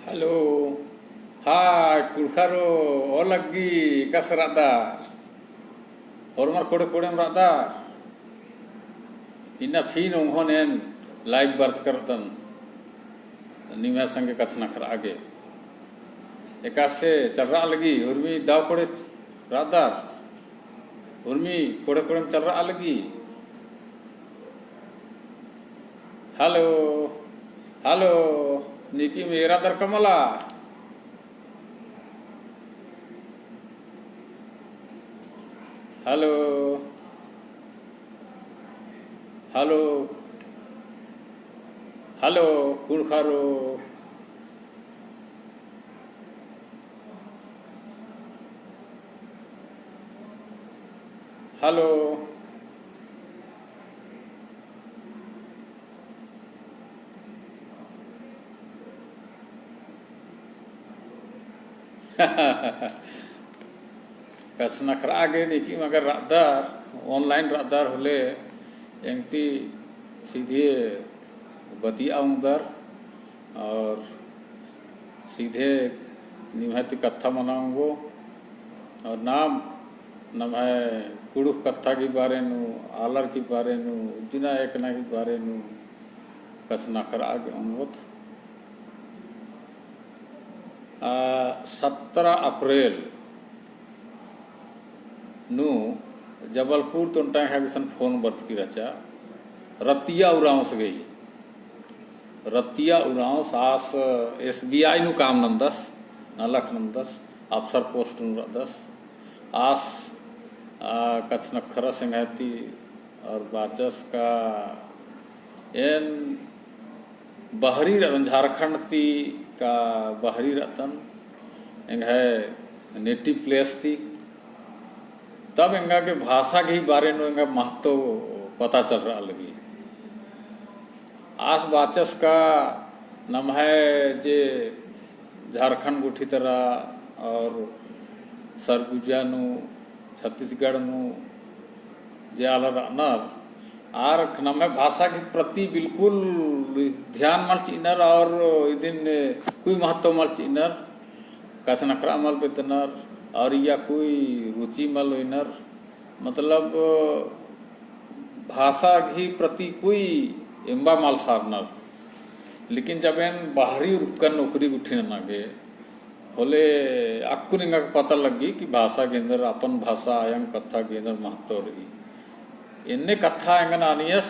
Halo, hai kulkaro, oh lagi kas radar, hormar kode kode radar, ina fin onghonen live birth करतन, निम्या संगे कचना कर आगे, एकासे चल रहा लगी, उर्मी दाव कड़े radar, उर्मी कड़े कड़े चल रहा लगी, हेलो, हेलो, निकी मेरा दर कमला, हेलो, हेलो, हेलो, कुड़खारो, हेलो, कसना खरा आगे निकी मगर रादार ऑनलाइन रादार होले एंगती सीधे बतिया उंदर और सीधे निमहती कथा मनाऊंगो और नाम है कुड़ुख कथा के बारे नु आलर के बारे नु दिना एकना के बारे नु कसना खरा आगे उंगोत 17 अप्रैल नु जबलपुर तो है फोन बर्थ की रचा रतिया उरांस गई रतिया उरांस आस SBI नु काम नंदस नलख नंदस अफसर पोस्ट नंदस आस कच्छ नखरा सिंहती और बाचस का एन बहरी रतन झारखंड ती का बहरी रतन एंग है नेटिव प्लेस थी तब इंगा के भाषा के बारे में इंगा महत्व पता चल रहा लगी आस बाचस का नम है जे झारखंड गुठी तरह और सरगुजा नु छत्तीसगढ़ नु जे आलर अनर आर नम है भाषा के प्रति बिल्कुल ध्यान मल चिनर और दिन कोई महत्व मल चिनर कस नखरा मल बेतनर और या कोई रुचि मल इनर मतलब भाषा ही प्रति कोई एम्बा माल सारनर लेकिन जब इन बाहरी रुकन नौकरी उठी नागे होले अक्कुन इंगा पता लगी कि भाषा के अंदर अपन भाषा आयंग कथा के अंदर महत्व रही इन्ने कथा एंगन आनियस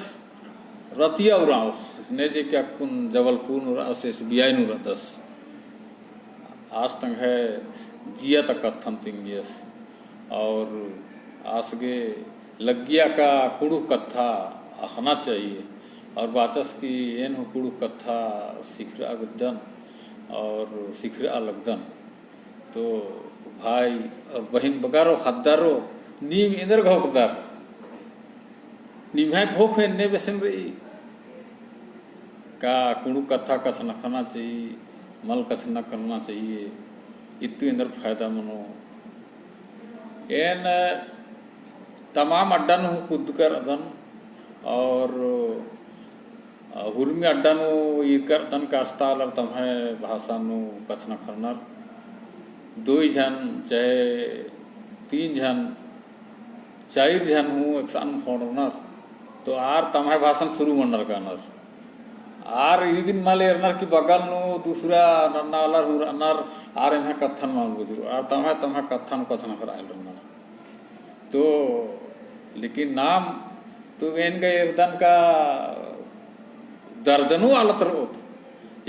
रतिया उराउस ने जे क्या कुन जबलपुर नुरास SBI नुरदस आज तक है जिया तक कथन तिंगियस और आसगे लगिया का कुड़ू कथा आखना चाहिए और बाचस की एन कुड़ू कथा सिखरा गदन और सिखरा लगदन तो भाई और बहन बगारो खद्दारो नीम इंदर घोकदार नीम है भोख है ने बेसम रही का कुड़ू कथा कस न खाना चाहिए मल कस न करना चाहिए इतने अंदर फायदा मनो एन तमाम अड्डा नु कूद कर अदन और हुर्मी अड्डा नु इकर अदन कास्ता अलर तम है भाषा नु कछ न करनर 2 जन चाहे 3 जन 4 जन हूँ एक सान फोनर तो आर तम है भाषण शुरू मनर करनर आर ई दिन माले एरनर की बगल नु दूसरा नन्ना अलर हूँ अनर आर इन्हें कथन मान बुझू आर तम है कथन कथन करायल रनर तो लेकिन नाम तो वेन गए एरदन का दर्जनों आलत रोत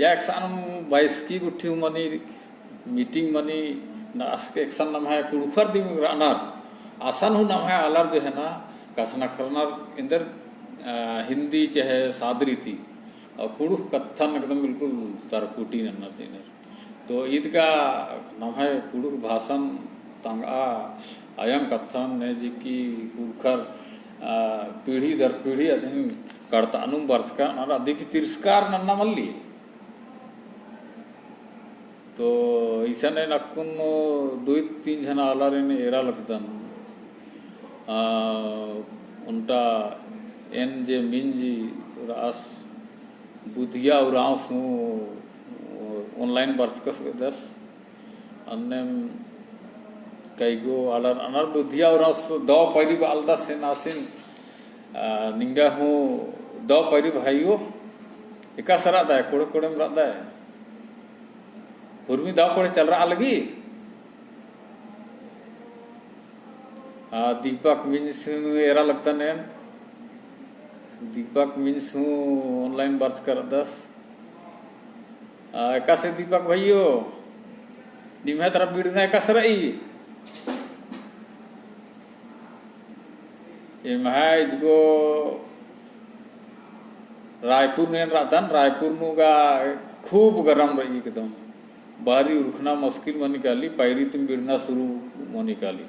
या एक सान 22 की गुट्ठी मनी मीटिंग मनी नास के एक सान नम है कुड़ुखर दी अनर आसान हूँ नम है अलर जो है ना कसना करनर इंदर हिंदी चाहे सादरी थी और कुड़ुख कथन एकदम बिल्कुल तरकुटी नन्नर सीनर तो ईद का नाम है कुड़ुख भाषण तंगा अयम कथन ने जी की कुड़खर पीढ़ी दर पीढ़ी अधीन करता अनुम वर्ष का और अधिक तिरस्कार नन्ना मल्ली तो ऐसा ने नक्कुन 2-3 जन आलर ने एरा लगदन उनटा एन जे मिंजी रास बुधिया उरांस ऑनलाइन बर्चकस दस अन्य कई गो अलर अनर बुद्धिया और दो पैरी बालदा से नासिन निंगा हूँ दो पैरी भाइयों एका सरा दाय कोड़े कोड़े में दाय हुर्मी दाव कोड़े चल रहा लगी दीपक मीन्स एरा लगता नैन दीपक मीन्स हूँ ऑनलाइन बर्च कर दस एका से दीपक भाइयों निम्हे तरफ बीड़ना एका सरा ये महाज को रायपुर ने रातन रायपुर नुगा खूब गरम रही एकदम बाहरी उठना मुश्किल में निकाली पैरी तुम बिड़ना शुरू में निकाली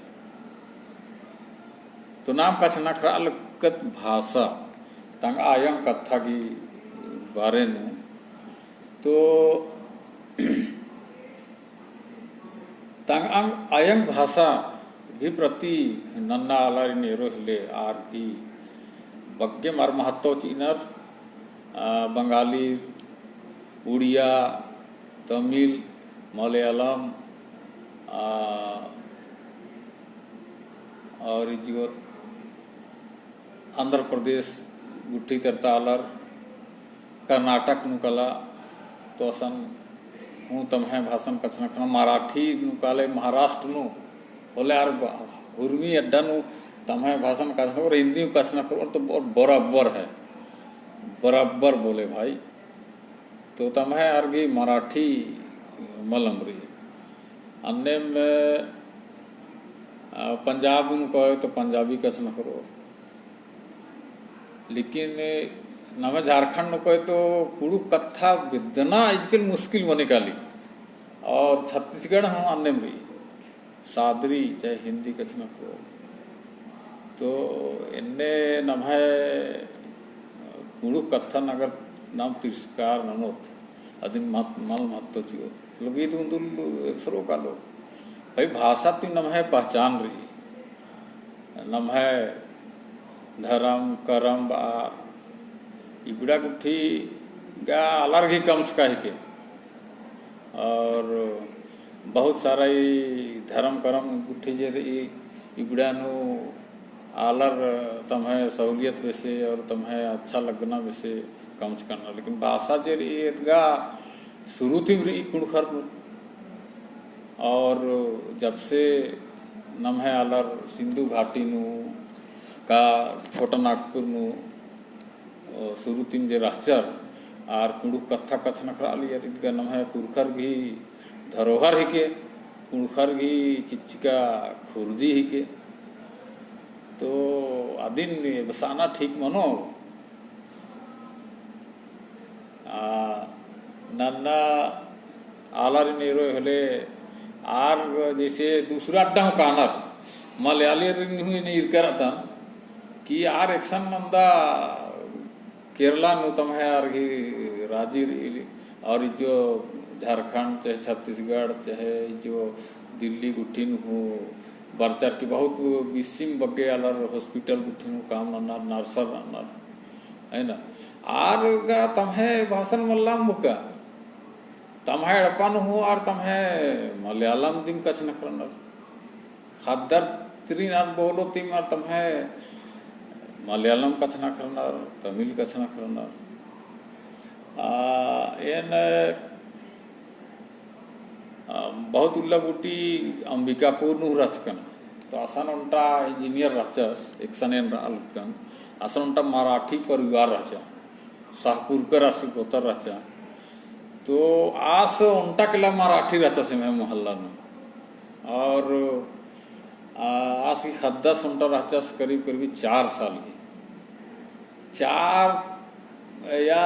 तो नाम का छनखरा अलगत भाषा तंग आयंग कथा की बारे में तो तंग आयंग भाषा भी प्रति नन्ना आलारी नेरो हिले आर की बग्गे मार महत्व चीनर बंगाली उड़िया तमिल मलयालम और जो आंध्र प्रदेश गुट्ठी करता आलर कर्नाटक नुकला तो असन हूँ तमहे भाषण कचना मराठी नुकाले महाराष्ट्र नु बोले यार उर्मी अड्डा नु तमहे भाषण कचना और हिंदी कचना तो बराबर है बराबर बोले भाई तो तमहे अर्गी मराठी मलमरी अन्य में पंजाब नु कहे तो पंजाबी कचना करो लेकिन नवे झारखंड में कहे तो कुड़ू कथा विदना इजकल मुश्किल होने काली और छत्तीसगढ़ हम अन्य में सादरी चाहे हिंदी कचना करो तो इन्ने नभे कुड़ू कथा नगर नाम तिरस्कार ननोत अदिन मल महत्व चियोत लोग ये तो सरो का लो भाई भाषा तीन नभे पहचान रही नभे धर्म करम बा इबड़ा गुट्ठी गा अलग ही कम का ही के और बहुत सारा धर्म करम गुट्ठी जे इबड़ा नु आलर तमहे सहूलियत वैसे और तमहे अच्छा लगना वैसे कम करना लेकिन भाषा जे गा शुरू थी रही कुणखर और जब से नमहे आलर सिंधु घाटी नु का छोटा नागपुर नु शुरू तीन जे राचर आर कुड़ू कथा कथन करा लिया इनका नाम है कुरखर भी धरोहर ही के कुड़खर भी चिच्चिका खुर्जी ही के तो आदिन बसाना ठीक मनो नन्ना आलार नेरो हले आर जैसे दूसरा अड्डा कानर मलयाली नहीं करता कि आर एक्शन नंदा केरला नु तम है और राजी और जो झारखंड चाहे छत्तीसगढ़ चाहे जो दिल्ली गुट्ठी हूँ बर्चर की बहुत बिस्सिम बगे अलर हॉस्पिटल गुट्ठी काम नन्नर नर्सर नन्नर है ना आर गा तमहे भाषण मल्लाम बुका तमहे अड़पन हूँ और तमहे मलयालम दिम कछ नखरनर खद्दर त्रिनार बोलो तिम और तमहे मलयालम कथना करनार तमिल कथना करनार एन बहुत उल्ला बूटी अंबिकापुर नु रचकन तो आसान उनटा इंजीनियर रचस एक सनेन अलकन आसान उनटा मराठी परिवार रचा शाहपुरकर आसी गोतर रचा तो आस उनटा केला मराठी रचा से मैं मोहल्ला में और आज की खद्दा सुनता रचा करीब करीब 4 साल की 4 या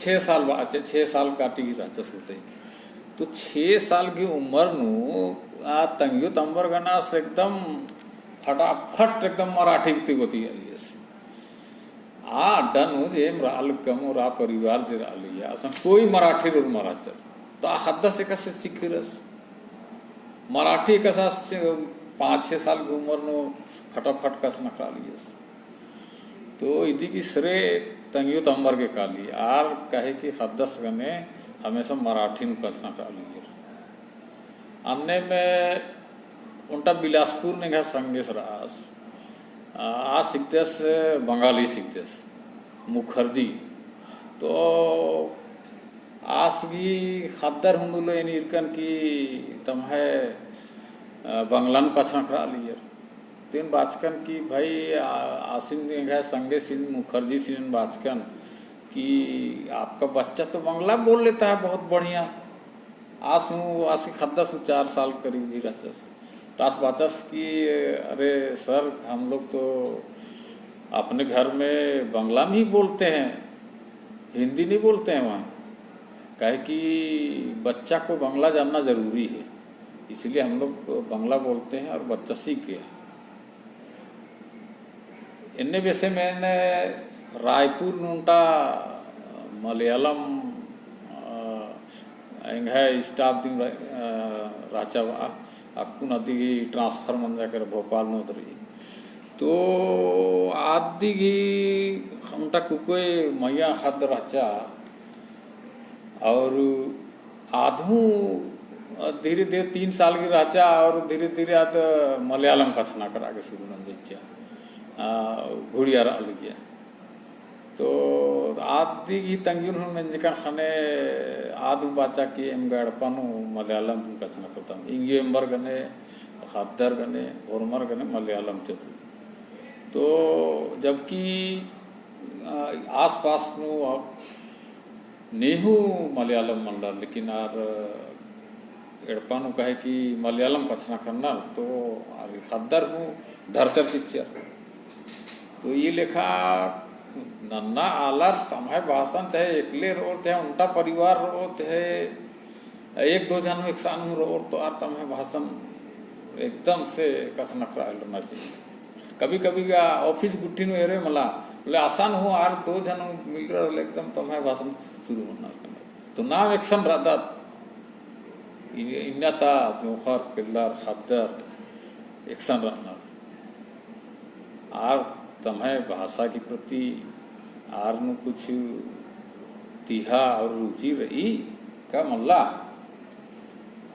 6 साल बाद 6 साल काटी की रचस होते तो 6 साल की उम्र नु तंगियो तंबर गना से एकदम फटाफट एकदम मराठी की होती है डन हो जे राल कम रा परिवार जे रालिया असं कोई मराठी रोड मराचर तो हद्दा से कैसे सीखरस मराठी कसा 5-6 साल की उम्र नो फटाफट कस नखरा लियस तो इदी की सरे तंगियो तंबर के काली आर कहे कि हदस गने हमेशा मराठी में कथना लीजिए अन्य में उनका बिलासपुर ने घा संगेश रास आ सिक्देश बंगाली सिक्देश मुखर्जी तो आसगी खद्दर हुंडुलो इन इरकन की तमहे बंगलन कथना करा लिए तीन बाचकन की भाई आसिन ने संगे सिन मुखर्जी सिन बाचकन कि आपका बच्चा तो बंगला बोल लेता है बहुत बढ़िया आसी खद्दस 4 साल करीब ही रहता तास बाचस की अरे सर हम लोग तो अपने घर में बांग्ला में ही बोलते हैं हिंदी नहीं बोलते हैं वहाँ काहे कि बच्चा को बांग्ला जानना ज़रूरी है इसलिए हम लोग बांग्ला बोलते हैं और बच्चा सीख गया इन्ने वैसे मैंने रायपुर नूंटा मलयालम है स्टाफ दिन राचा अक्कू नदी की ट्रांसफर मन जाकर भोपाल में उतरी तो आदि की हमटा कुकोई मैया हद राचा और आधू धीरे धीरे 3 साल की राचा और धीरे धीरे आद मलयालम कथना करा के शुरू न दीजिए घुड़िया रहा गया तो आदि की तंगी मंजकन खाने आदू बाचा की एम गड़पनु मलयालम कथना करता हूँ इंगे एम्बर गने खादर गने औरमर गने मलयालम चतु तो जबकि आसपास नु नेहू मलयालम मंडल लेकिन आर एड़पानु कहे कि मलयालम कथना करना तो खादर हूँ धरतर पिक्चर तो ये लेखा नन्ना आलर तमाहे भाषण चाहे एकले रो चाहे उनका परिवार रो चाहे 1-2 जन एक साथ रो तो आर तमाहे भाषण एकदम से कथना करना चाहिए कभी कभी का ऑफिस गुट्टी में एरे मला बोले आसान हो आर 2 जन मिल रहा एकदम तमाहे भाषण शुरू होना तो नाम एक्शन रहता इन्नता जोहर पिल्लर खद्दर एक्शन रहना आर तम्हे भाषा के प्रति आर नु कुछ तिहा और रुचि रही का मल्ला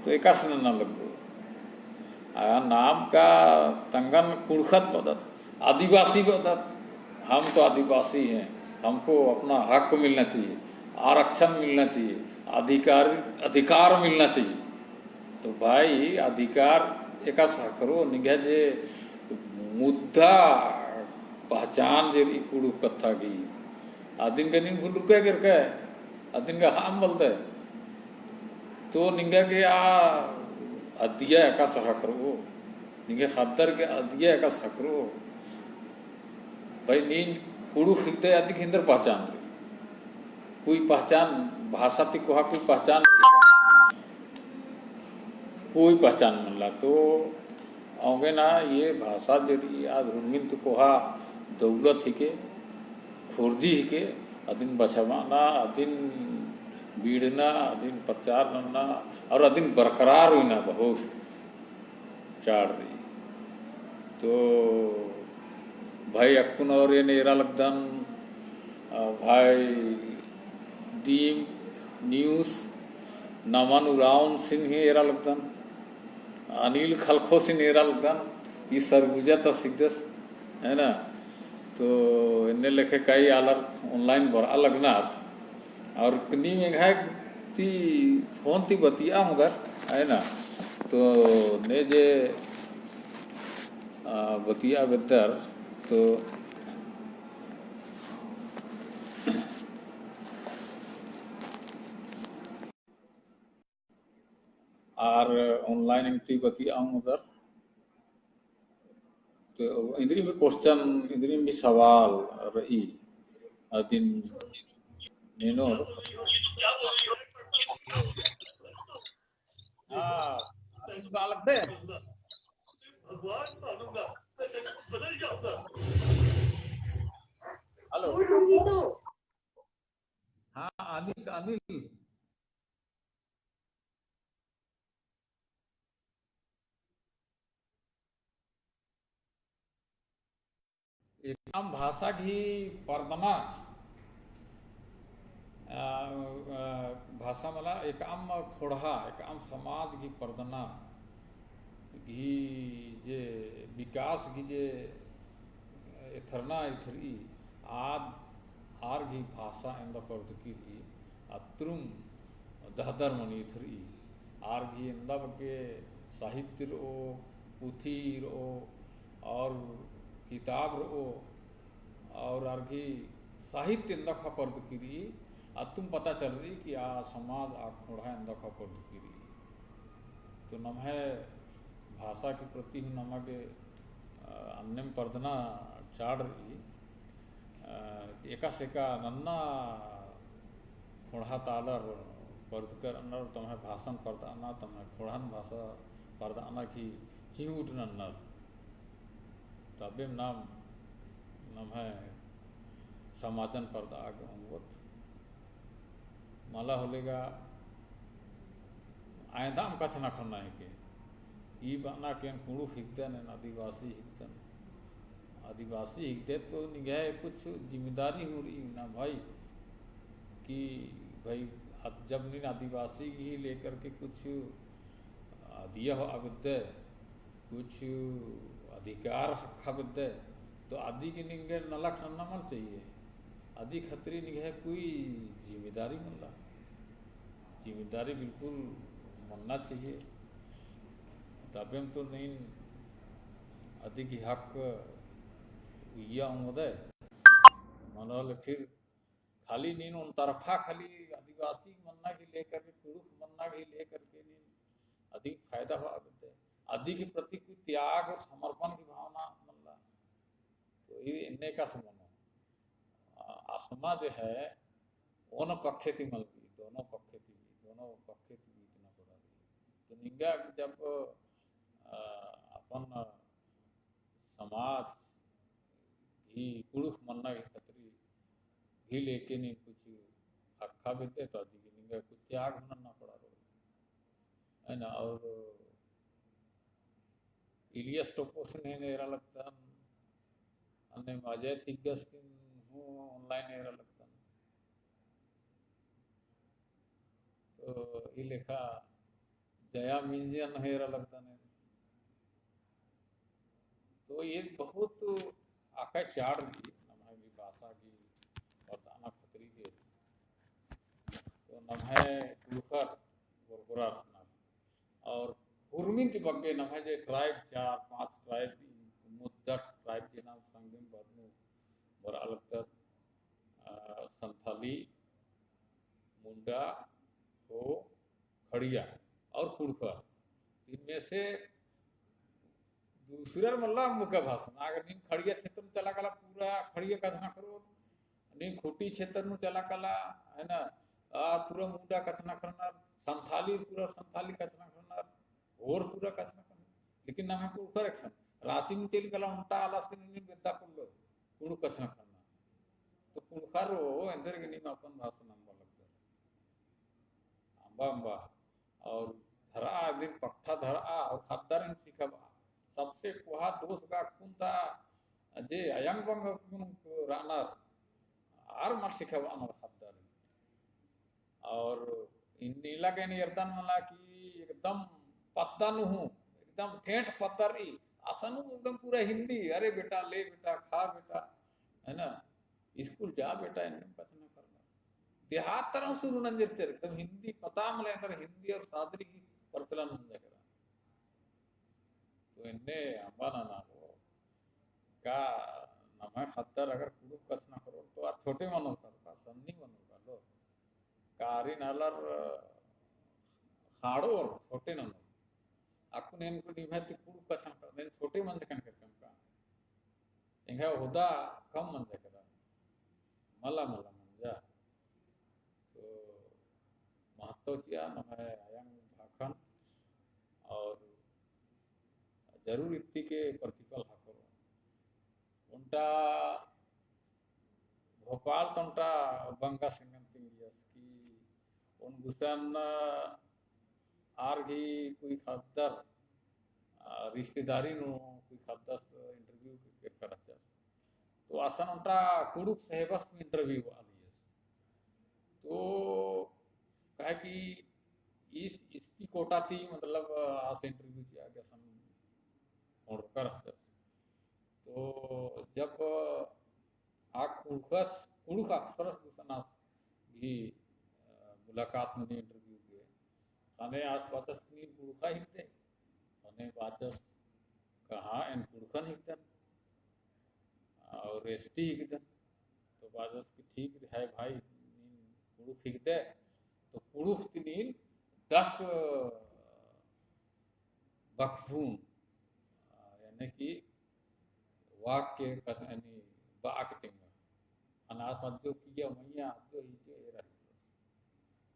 तो एका से न लगो नाम का तंगन कुड़खत बदत आदिवासी बदत हम तो आदिवासी हैं हमको अपना हक मिलना चाहिए आरक्षण मिलना चाहिए अधिकार मिलना चाहिए तो भाई अधिकार एका करो निघा जे मुद्दा पहचान जे कुड़ू कथा की आदिन का नहीं भूल रुका गिर का आदिन का हम बोलते तो निंगा के अदिया का सहा करो निंगे खद्दर के अदिया का सहा करो भाई नींद कुड़ू खिलते आदि के अंदर पहचान रही कोई पहचान भाषा ती कोहा कोई पहचान मिला तो आगे ना ये भाषा जरी आधुनिक तो कोहा दौलत ही के खुर्जी ही के अदिन बचवाना अदिन बीड़ना अदिन प्रचार करना और अदिन बरकरार हुई ना बहुत चाड़ रही तो भाई अक्कुन और ये नेरा लगदन भाई दीम न्यूज़ नमन उराउन सिंह ही एरा लगदन अनिल खलखो सिंह एरा लगदन ये सरगुजा तो सिद्धस है ना तो इन्हें लेखे कई आलर ऑनलाइन बरा लगनार और कनी में घाय ती फोन ती बतिया उधर है ना तो ने जे बतिया बेहतर तो और ऑनलाइन इनती बतिया उधर तो इंद्री में क्वेश्चन इंद्री में सवाल रही दिन नेनो हाँ बालक दे हेलो हाँ अनिल अनिल एक भाषा की पर्दना भाषा मला एक आम खोडहा एक आम समाज की पर्दना घी जे विकास की जे इथरना इथरी आद आर घी भाषा इंद पर्दकी अत्रुम दहदर मनी इथरी आर घी इंद बगे साहित्य रो पुथी रो और किताब रो और अर्घी साहित्य इंदखा पर्दकी तुम पता चल रही कि आ समाज आ खोड़ा इंदखा पर्दकी तो नम्हे भाषा के प्रति हूँ नಮಗೆ अन्यम पर्दना चाड़ रही एका सेका नन्ना खोड़ा तालर पर्दकर अन्नर तुम्हें भाषण पर्दाना तुम्हें खोड़ान भाषा पर्दाना की चिऊट नन्नर तबे नाम नम्हे समाजन पर्दा आगे होंगोत मला होलेगा आयदाम कचना खन्ना है के ई बना के कुड़ू हिकदन आदिवासी हिकदे तो निगाह कुछ जिम्मेदारी हो रही ना भाई कि भाई जब नीन आदिवासी ही लेकर के कुछ दिया हो अविद्य कुछ अधिकार हक्का विद्य तो आदि के निगे नलख नन्ना मल चाहिए आदि खतरी निगाह कोई जिम्मेदारी मल्ला जिम्मेदारी बिल्कुल मनना चाहिए तबेम तो नहीं अधिक हक या उमदे मनोल फिर खाली नीन उन तरफा खाली आदिवासी मन्ना की लेकर के पुरुष मन्ना की लेकर के नीन अधिक फायदा हो अधिक के प्रति कोई त्याग और समर्पण की भावना मल्ला तो ये इन्ने का समनो आसमा जो है दोनों पक्षे थी मलकी दोनों पक्षे थी इतना बड़ा तो निंगा जब अपन समाज ही पुरुष मन्ना की खतरी ही लेके नहीं कुछ हक्का बिते तो अधिक निंगा कुछ त्याग होना पड़ा रो है ना और इलियस टोपोस ने नेरा लगता अन्य अजय तिग्गस हूँ ऑनलाइन नेरा लगता तो ये लेखा जया मिंजियन हेरा लगता ने तो ये बहुत आकाश चाड़ रही नम्हे भाषा की वर्ताना खतरी के तो नम्हे टूफर गोरगोरा और उर्मिन के बग्गे नम्हे जे ट्राइब 4-5 ट्राइब मुद्दा ट्राइब जे नाम संगम बदनु और अलग तक संथाली मुंडा हो खड़िया और कुड़फर इनमें से दूसरा मल्ला मुख्य भाषण अगर नीन खड़िया क्षेत्र में चला कला पूरा खड़िया कथना करो नीन खोटी क्षेत्र में चला कला है ना पूरा मुंडा कथना करना संथाली पूरा संथाली कथना करना और पूरा कथना करना लेकिन ना हमको करेक्शन रांची में चली कला उल्टा आला से नीन बेदा कर कुड़ कथना करना तो कुड़खारो अंदर के नीन अपन भाषण नंबर लगता अंबा अंबा और धरा दिन पट्टा धरा और खद्दर सिखबा सबसे कुहा दोष का कुंता जे अयंग बंग रानर आर मर सिखवा नर खद्दर और इन नीला के नियर्तन मला की एकदम पत्तन हूँ एकदम ठेठ पत्तरी आसन एकदम पूरा हिंदी अरे बेटा ले बेटा खा बेटा है ना स्कूल जा बेटा इन्हें पचना करना देहात तरह शुरू नंजर एकदम हिंदी पता मिले अंदर हिंदी और सादरी की प्रचलन नंजर तो इन्ने अंबाना ना हो का नमः खत्तर अगर कुडू कसना करो तो आर छोटे मनो कर सन्नी मनो कर लो कारी नालर खाड़ो और छोटे ननो aku nen ku nimati kudu kasang nen छोटे मन से कर का इंगा होदा कम मन से करा मला मला मंजा तो महत्व चिया नमः आयंग भाखन और जरूर इत्ती के प्रतिफल हाकरो उनटा भोपाल तंटा बंगा सिंगम तिंगियस की उन गुसन आरगी कोई खद्दर रिश्तेदारी नो कोई खद्दस इंटरव्यू के कराचास तो आसन उनटा कुडुक सहबस में इंटरव्यू आलियस तो कहा कि इसकी कोटा थी मतलब आज इंटरव्यू किया गया सन कर तो जब आ कुड़ुख सरस दिसनास भी मुलाकात में इंटरव्यू के साने आसपास की कुड़ुखा हिकते અને પાછસ कहा एन कुड़खन हिकदन और एसटी हिकदन तो पाछस की ठीक है भाई नीन कुड़ुख हिकदे तो कुड़ुख तिनीन 10 बखफून यानी कि वाक्य यानी बाकतिंग अनास अज्जो किया मैया अज्जो हिजो ए रही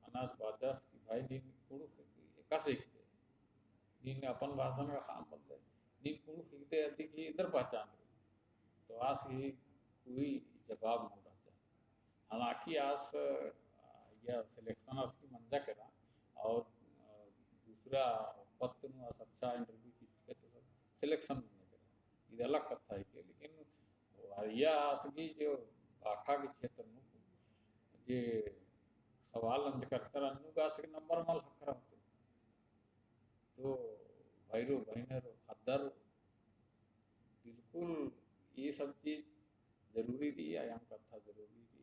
अनास पाछस की भाई नीन कुड़ुख कैसे हिकदे नीन अपन भाषा में खाम बोलते हैं नीन कुड़ुख हिकदे अति की इधर पहचान रही तो आज ही कोई जवाब नहीं बचा हालांकि आज यह सिलेक्शन असती मंजा करा और दूसरा पत्त नु आज अच्छा इंटरव्यू चीज के सिलेक्शन नहीं करा ये अलग कथा है कि लेकिन यह असगी जो भाखा के क्षेत्र नु जे सवाल अंज करता अन्नु का असग नंबर मल हकरा होते तो भाईरो बहनेरो खद्दर बिल्कुल ये सब चीज जरूरी थी आयाम कथा जरूरी थी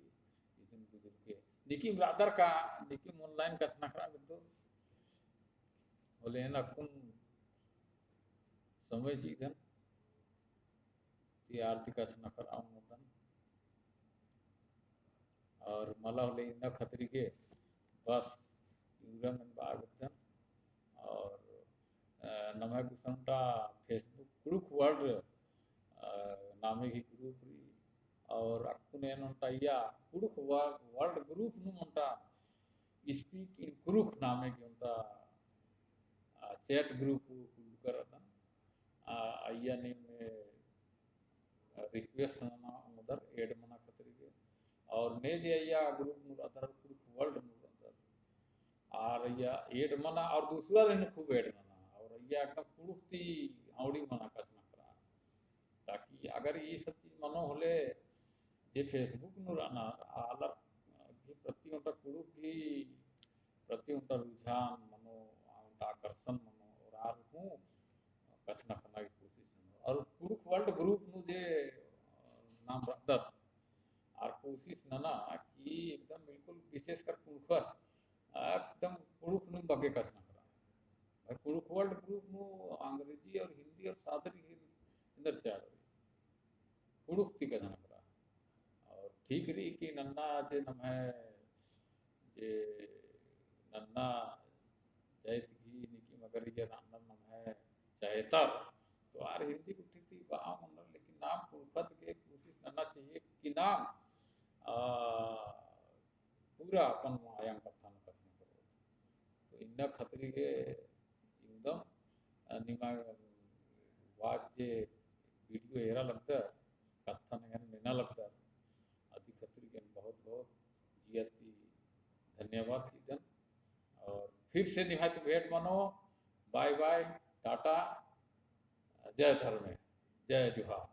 इतन गुजर के निकी ब्रादर का निकी ऑनलाइन कचना खरा तो बोले ना कुन समय चीजन ती आर्थिक कचना खरा मुदन और मला होले न खतरी के बस यूरन बागतन और नमः गुसंटा फेसबुक ग्रुप वर्ल्ड नामे की ग्रुप और अक्कुने उंटा कुड़ुख वर्ल्ड ग्रुप नु उंटा स्पीक इन कुड़ुख नामे की उंटा चैट ग्रुप करता अय्या ने रिक्वेस्ट ना उधर ऐड मना खतरी के और ने जे अय्या ग्रुप नु अदर कुड़ुख वर्ल्ड नु अदर और अय्या ऐड मना और दूसरा रहने खूब ऐड मना और अय्या एकदम कुड़ुख थी हाउडी मना कसना करा ताकि अगर ये सब चीज मनो होले जे फेसबुक नु राना आलर की प्रति उनका कुड़ुख की प्रति उनका रुझान मनो उनका आकर्षण मनो और आर हूँ कचना करना की कोशिश और कुड़ुख वर्ल्ड ग्रुप नु जे नाम रखदत और कोशिश ना कि एकदम बिल्कुल विशेषकर कुड़ुख एकदम कुड़ुख नु बगे कचना करा कुड़ुख वर्ल्ड ग्रुप नु अंग्रेजी और हिंदी और सादरी इंदर चाड़ कुड़ुख थी कचना करा और ठीक रही कि नन्ना जे नमः जे नन्ना जयत की निकी मगर ये नन्ना नमः चाहता तो आर हिंदी उठी थी बाम उन्नर लेकिन नाम कुड़खत के कोशिश करना चाहिए कि नाम पूरा अपन आयाम कथा न कसना करो तो इन्ना खतरी के एकदम निमा वाज वीडियो एरा लगता कथा नेना लगता अति खतरी के बहुत बहुत जियती धन्यवाद चीजन और फिर से निहायत भेंट मानो बाय बाय टाटा जय धर्मे जय जुहार